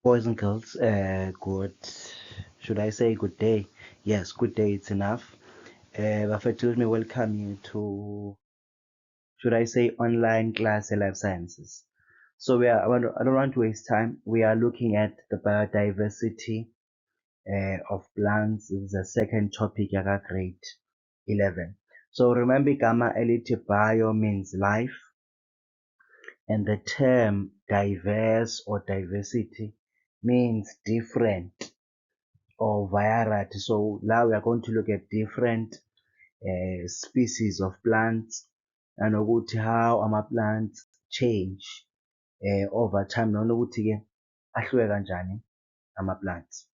Boys and girls, should I say good day? Yes, good day, it's enough. Bafethu, let me welcome you to, should I say, online class in life sciences. So I don't want to waste time. We are looking at the biodiversity of plants. This is the second topic, yaka grade 11. So remember, gamma elithi bio means life, and the term diverse or diversity means different or variety. So now we are going to look at different species of plants and how ama-plants change over time nanokuthi-ke ahluke kanjani ama-plants.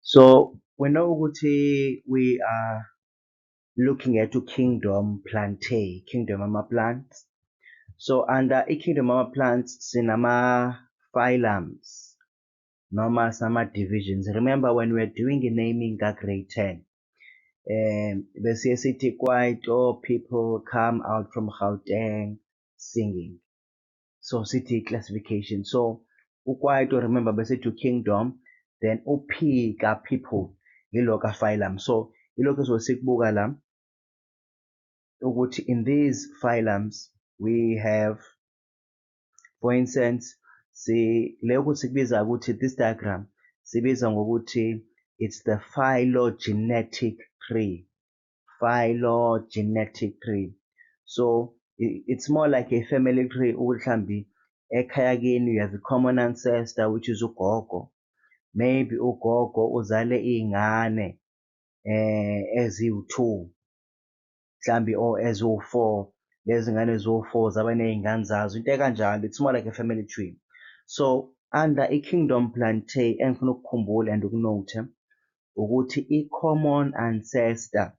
So we know ukuthi we are looking at kingdom Plantae, kingdom ama-plants. So under i-kingdom ama-plants sinama-phylums noma sama-divisions. Remember when we were doing the naming ka-grade 10, besiye sithi kwaito people come out from Gauteng singing. So city classification. So ukwaito, remember besithi kingdom, then up ka people yilo ka phylum. So yilokho ezosikbuka la ukuthi in these phylums we have, for instance, lokhu sikubiza ukuthi this diagram sibiza ngokuthi it's the phylogenetic tree. Phylogenetic tree. So it's more like a family tree. Mhlambi ekhaya kini you have a common ancestor which is ugogo. Maybe ugogo uzale iy'ngane eziwu-2 mhlambi or eziwu-4. Lezi ngane eziwu-4 zaba ney'ngane zazo, into ekanjalo. It's more like a family tree. So under i-kingdom Plantae engifuna ukukhumbula and ukunote ukuthi i-common ancestor,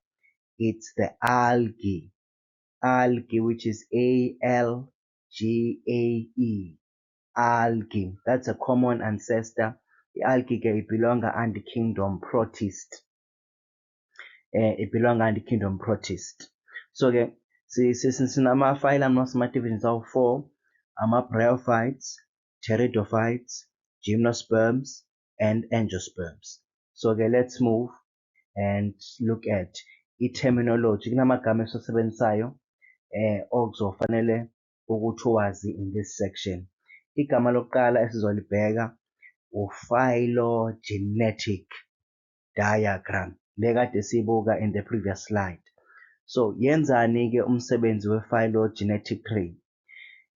it's the algae, which is ALGAE, algae. That's a common ancestor. I-algae ke belonga under kingdom Protist. It belonga under kingdom Protist. So ke sinama-phylum noma sama-divisions awu-4, ama-bryophytes, pteridophytes, gymnosperms, and angiosperms. So ke let's move and look at i-terminology. Kunamagama esiwasebenzisayo okuzofanele ukuthi uwazi in this section. Igama lokuqala esizolibheka phylogenetic diagram, lekade siyibuka in the previous slide. So yenzani ke umsebenzi we-phylogenetic tree?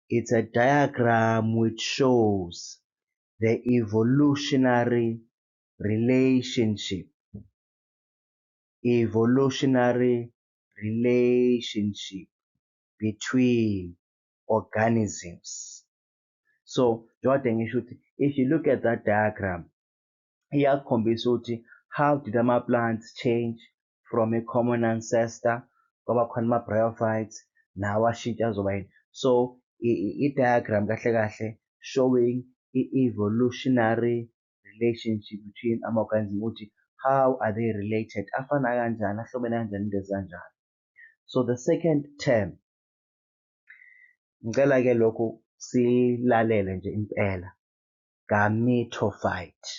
It's a diagram which shows the evolutionary relationship between organisms. So if you look at that diagram, iyakhombisa ukuthi how did ama-plants change from a common ancestor kwaba khona ama-bryophytes nawo ashintsha azoba yini. So i-diagram kahle kahle showing i-evolutionary relationship between ama-organisms ukuthi how are they related, afana kanjani, ahlobene kanjani into ezikanjani. So the second term, ngicela ke lokhu silalele nje impela, gametophyte.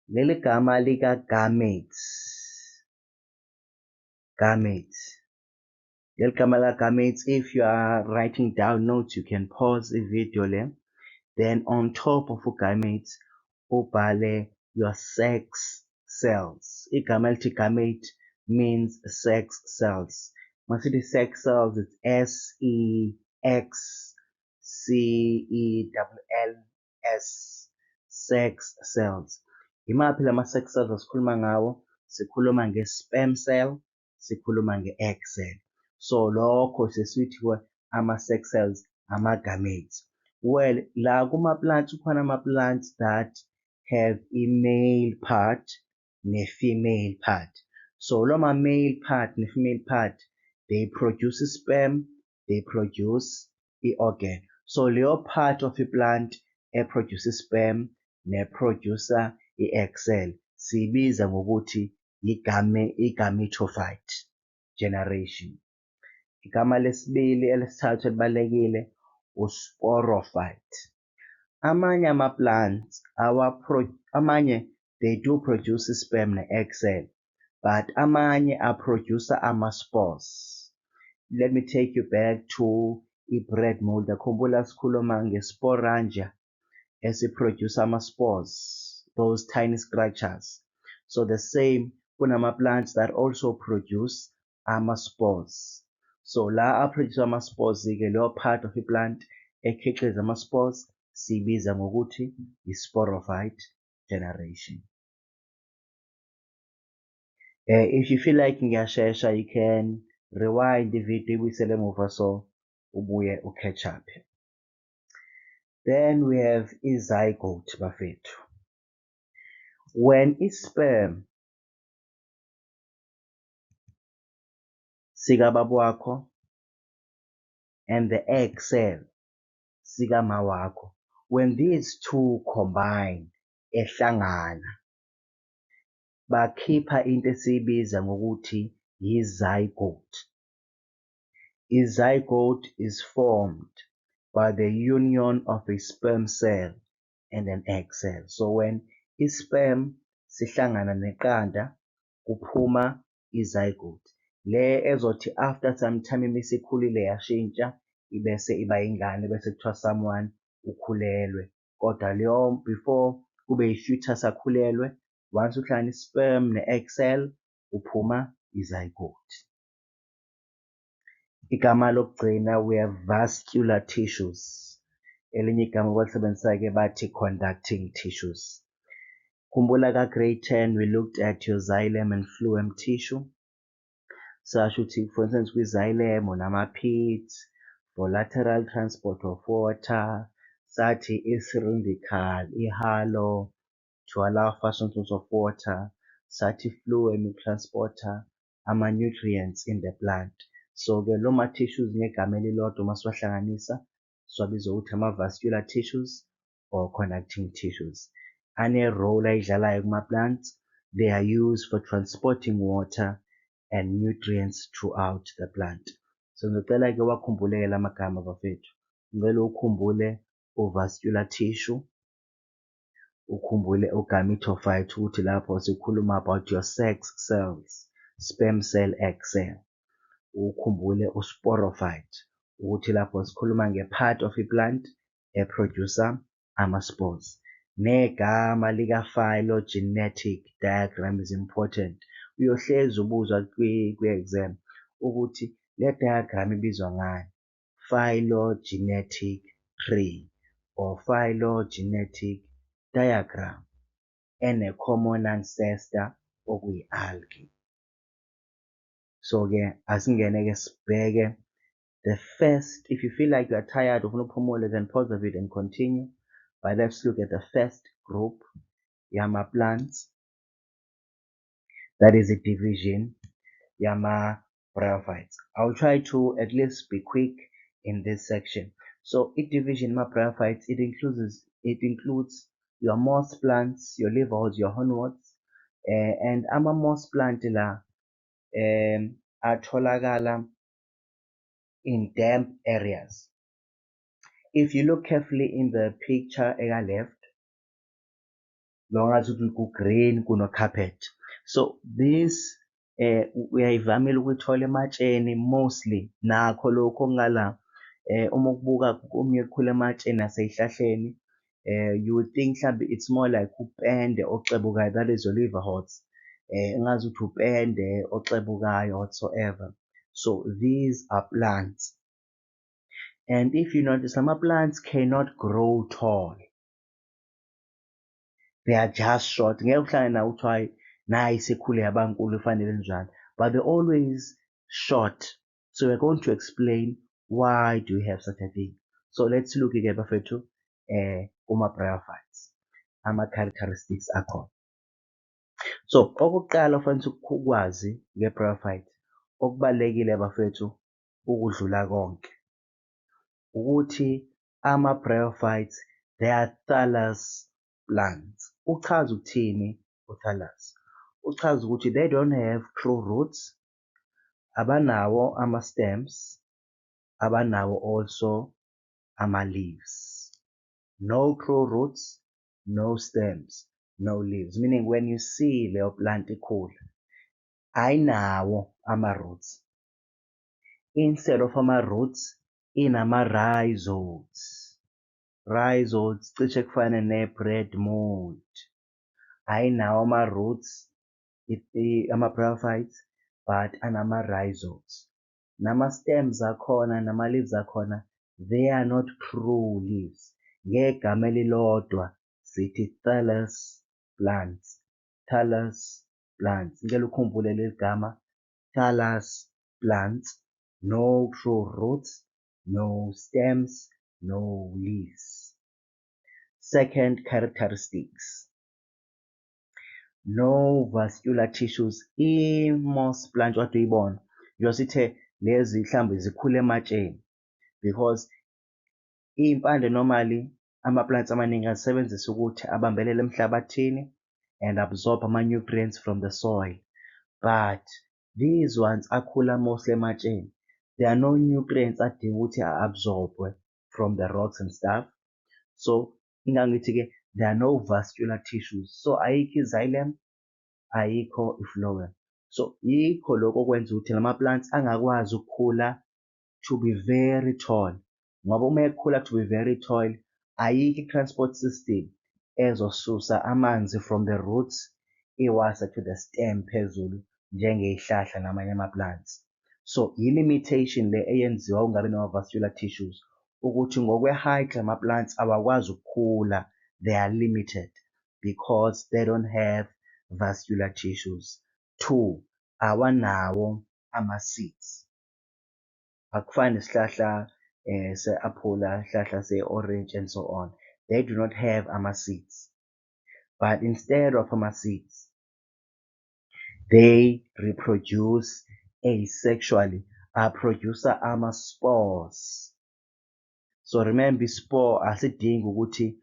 Leli gama lika gametes. Leli gama la gametes, if you are writing down notes, you can pause the video there. Then on top of gametes, ubhale your sex cells. Igama elithi gamete means sex cells. Masithi sex cells, it's SEXCELLS, sex cells. Imaphi lama sex cells asikhuluma ngawo? Sikhuluma nge-sperm cell, sikhuluma nge-egg cell. So lokho sesithiwa ama-sex cells, ama-gametes. Well, la kuma-plants kukhona ama-plants that have a male part ne-female part. So loma male part ne-female part, they produce sperm, they produce i-organ. So leyo part of i-plant eproduce sperm neproducer i-egg cell siyibiza ngokuthi i-gametophyte generation. Igama lesibili elesithathu elibalulekile usporophyte. Amanye ama-plants amanye they do produce sperm ne-egg cell, but amanye aproducer ama-spores. Let me take you back to i-bread molder. Khumbula sikhuluma nge-sporangia esiproduce ama-spores, those tiny structures. So the same, kunama-plants that also produce ama-spores. So la aproduce ama-spores-ke leyo part of i-plant ekhiqiza ama-spores siyibiza ngokuthi i-sporophyte generation. If you feel like ngiyashesha, you can rewind i-video ibuyisele emuva so ubuye u-catch up. Then we have i-zygote bafethu. When i-sperm sikababa wakho and the egg cell sikama wakho, when these two combine, ehlangana, bakhipha into esiyibiza ngokuthi yi-zygote. I-zygote is formed by the union of a sperm cell and an egg cell. So when i-sperm sihlangana neqanda kuphuma i-zygote. Le ezothi after some time imisikhulile yashintsha ibese iba ingane bese kuthiwa someone ukhulelwe. Kodwa leyo before kube yi-fetus akhulelwe, once uhlangana i-sperm ne-egg cell kuphuma i-zygote. Igama lokugcina we have vascular tissues. Elinye igama abalisebenzisa-ke bathi conducting tissues. Khumbula ka-grade 10 we looked at your xylem and phloem tissue. Sasho ukuthi for instance kwi-xylem unama-pits for lateral transport of water, sathi i-cylindrical, i-hollow to allow fast transfer of water, sathi phloem i-transporter ama-nutrients in the plant. So-ke lo ma-tissues ngegama elilodwa uma siwahlanganisa siwabiza ukuthi ama-vascular tissues or conducting tissues. Ane-role ayidlalayo kuma-plants. They are used for transporting water and nutrients throughout the plant. So ngicela-ke wakhumbuleke la magama bafethu. Ngicela ukhumbule u-vascular tissue, ukhumbule u-gametophyte ukuthi lapho sikhuluma about your sex cells, sperm cell, egg cell. Ukhumbule u-sporophyte ukuthi lapho sikhuluma nge-part of i-plant eproducer ama-spores. Negama lika-phylogenetic diagram is important. Uyohlezi ubuzwa kwi-exam ukuthi le diagram ibizwa ngani. Phylogenetic tree or phylogenetic diagram ene-common ancestor okuyi-algae. So-ke asingene-ke sibheke the first. If you feel like you are tired ufuna uphumule, then pause the video and continue. But let's look at the first group yama-plants. That is a division yama-bryophytes. I'll try to at least be quick in this section. So a division yama-bryophytes, it includes your moss plants, your liverworts, your hornworts, and ama-moss plant la atholakala in damp areas. If you look carefully in the picture eka left, longathi ku-green kuno-carpet. So this uyayivamile ukuyithola ematsheni mostly nakho lokho okungala. Uma ukubuka umnye kukhula ematsheni nasey'hlahleni, you would think mhlawumbe it's more like upende oxebukayo, that is your liverworts. Engazi ukuthi upende oxebukayo whatsoever. So these are plants. And if you notice, some plants cannot grow tall. They are just short. Ngeke uhlangane nawo uthiwa nayi isikhule yabankulu ifanele njalo. But they're always short. So we're going to explain why do we have such a thing. So let's look again bafethu kuma-bryophytes, ama-characteristics akhona. So okokuqala ofanele ukwazi nge-bryophyte, okubalulekile bafethu ukudlula konke ukuthi ama-bryophytes they are thallus plants. Uchaza ukuthini u-thallus? Uchaza ukuthi they don't have true roots, abanawo ama-stems, abanawo also ama-leaves. no true roots, no stems, no leaves. Meaning when you see leyo plant ikhula, ayinawo ama-roots. Instead of ama-roots, inama-rhizodes. Rhizodes cishe kufana ne-bread mold. Ayinawo ama-roots, ama-bryophytes, but anama-rhizodes. Nama-stems akhona, nama-leaves akhona, they are not true leaves. Ngegama elilodwa sithi thallus plants. Thallus plants. Ngeke ukhumbule leli gama, thallus plants. No true roots, no stems, no leaves. Second characteristics. No vascular tissues. I-moss plant kade uyibona uyosithe lezi mhlambe zikhula ematsheni because iy'mpande normally ama-plants amaningi azisebenzisa ukuthi abambelele emhlabathini and absorb ama-nutrients from the soil. But these ones akhula mostly ematsheni. There are no nutrients adinga ukuthi a-absorb-we from the rocks and stuff. So ingangithi-ke there are no vascular tissues. So ayikho i-xylem, ayikho i-phloem. So yikho lokho okwenza ukuthi lama-plants angakwazi ukukhula to be very tall. Ngoba uma ekhula to be very tall, ayikho i-transport system ezosusa amanzi from the roots iwasa to the stem phezulu njengey'hlahla namanye ama-plants. So i-limitation le eyenziwa ukungabi nama-vascular tissues ukuthi ngokwe-height ama-plants awakwazi ukukhula, they are limited because they don't have vascular tissues. 2, awanawo ama-seeds. Akufani nesihlahla se-aphula, isihlahla se-orange and so on. They do not have ama-seeds. But instead of ama-seeds, they reproduce asexually, produce ama-spores. So remember, spore asidingi ukuthi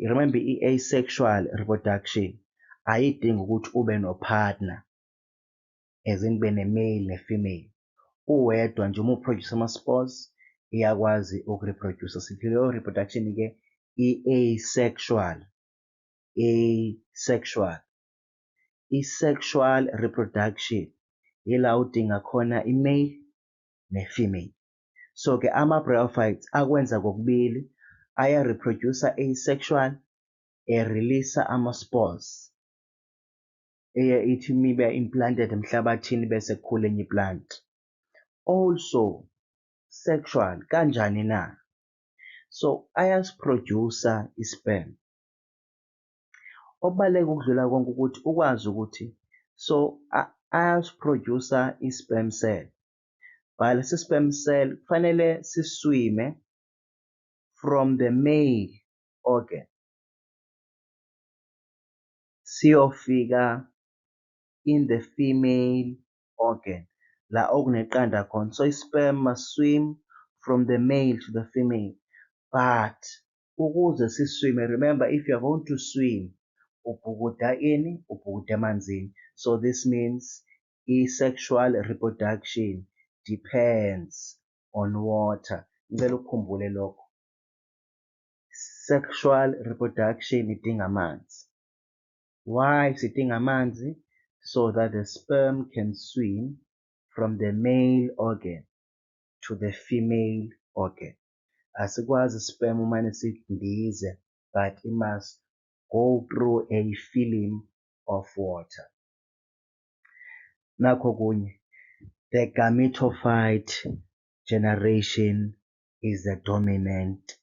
remember i-asexual reproduction ayidingi ukuthi ube no-partner as in kube ne-male ne-female. Uwedwa nje uma uproduce ama-spores iyakwazi ukureproduce. Sithi leyo reproduction-ke i-asexual. Asexual. I-sexual reproduction ila udinga khona i-male ne-female. So-ke ama-bryophytes akwenza kokubili, aya-reproduce asexual, release ama-spores. Ithi mibe implanted emhlabathini bese kukhula enye i-plant. Also sexual kanjani na? So ayasiproducer i-sperm. Okubaluleke ukudlula konke ukuthi ukwazi ukuthi so ayasiproducer i-sperm cell. But lesi sperm cell kufanele siswime from the male organ siyofika in the female organ la okuneqanda khona. So i-sperm must swim from the male to the female. But ukuze siswime, remember if you are going to swim, ubhukuda ini? Ubhukuda emanzini. So this means sexual reproduction depends on water. Ngicela ukukhumbule lokho. Sexual reproduction idinga amanzi. Why sidinga amanzi? So that the sperm can swim from the male organ to the female organ. Asikwazi sperm umane sidize, but it must go through a film of water. Nakho kunye, the gametophyte generation is the dominant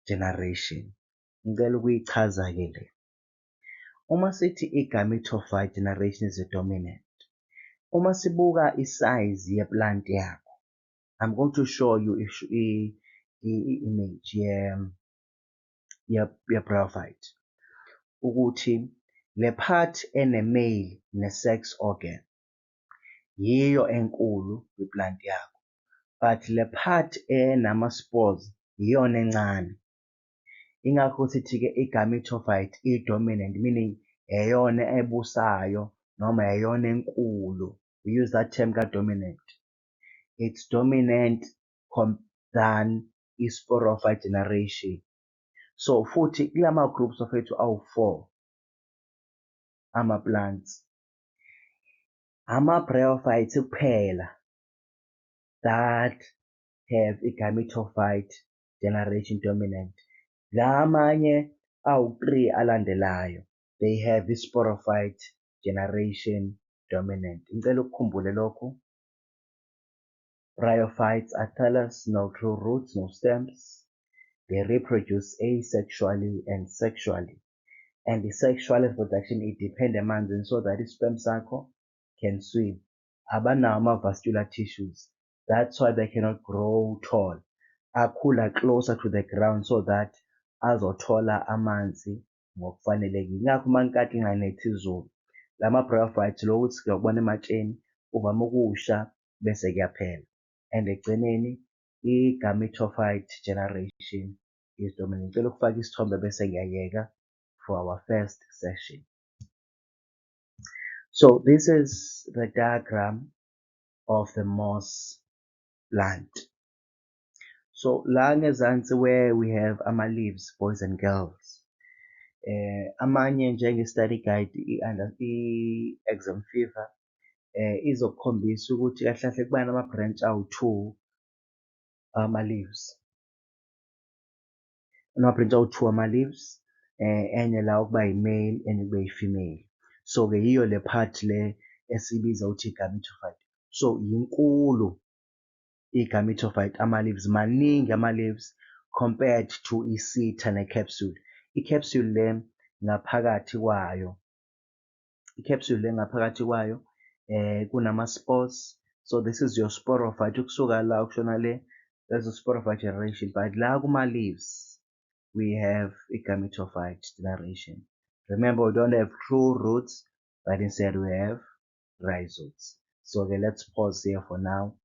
generation. Ngicela ukuyichaza-ke le. Uma sithi i-gametophyte generation is the dominant, uma sibuka isize ye-plant yakho, I'm going to show you i-image ye-bryophyte ukuthi le part ene-male ne-sex organ yiyo enkulu kwi-plant yakho, but le part enama-spores iyona encane. Ingakho sithi-ke i-gametophyte i-dominant, meaning eyona ebusayo noma eyona enkulu. We use that term ka-dominant. It's dominant than i-sporophyte generation. So futhi kulama groups afethu awu-4 ama-plants, ama-bryophytes kuphela that have a gametophyte generation dominant. La amanye awu-3 alandelayo, they have i-sporophyte generation dominant. Ngicela ukukhumbule lokho. Bryophytes are thallus, no true roots, no stems. They reproduce asexually and sexually. And the sexual reproduction, it depends emanzini so that i-sperm sakho can swim. Abanawo ama-vascular tissues. That's why they cannot grow tall. Akhula closer to the ground so that azothola amanzi ngokufanelekile. Ingakho uma nkathi inganethi izulu, lama-bryophytes lokuthi siyobona ematsheni uvame ukusha bese kuyaphela. And ekugcineni i-gametophyte generation is dominant. Ngicela ukufaka isithombe bese ngiyayeka for our first session. So this is the diagram of the moss plant. So la ngezansi where we have ama-leaves, boys and girls. Amanye njenge-study guide i-exam fever izokukhombisa ukuthi kahle kahle kuba nama-branch awu-2 ama-leaves. Ama-branch awu-2 ama-leaves, enye la ukuba yi-male enye kube yi-female. So-ke yiyo le part le esibiza ukuthi i-gametophyte. So yinkulu i-gametophyte, ama-leaves maningi ama-leaves compared to i-seta ne-capsule. I-capsule le ngaphakathi kwayo, kunama-spores. So this is your sporophyte. Ukusuka la ukushona le, there's a sporophyte generation. But la kuma-leaves we have a gametophyte generation. Remember, we don't have true roots, but instead we have rhizomes. So okay, let's pause here for now.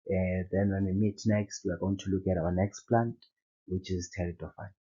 Then when we meet next, we are going to look at our next plant, which is pteridophyte.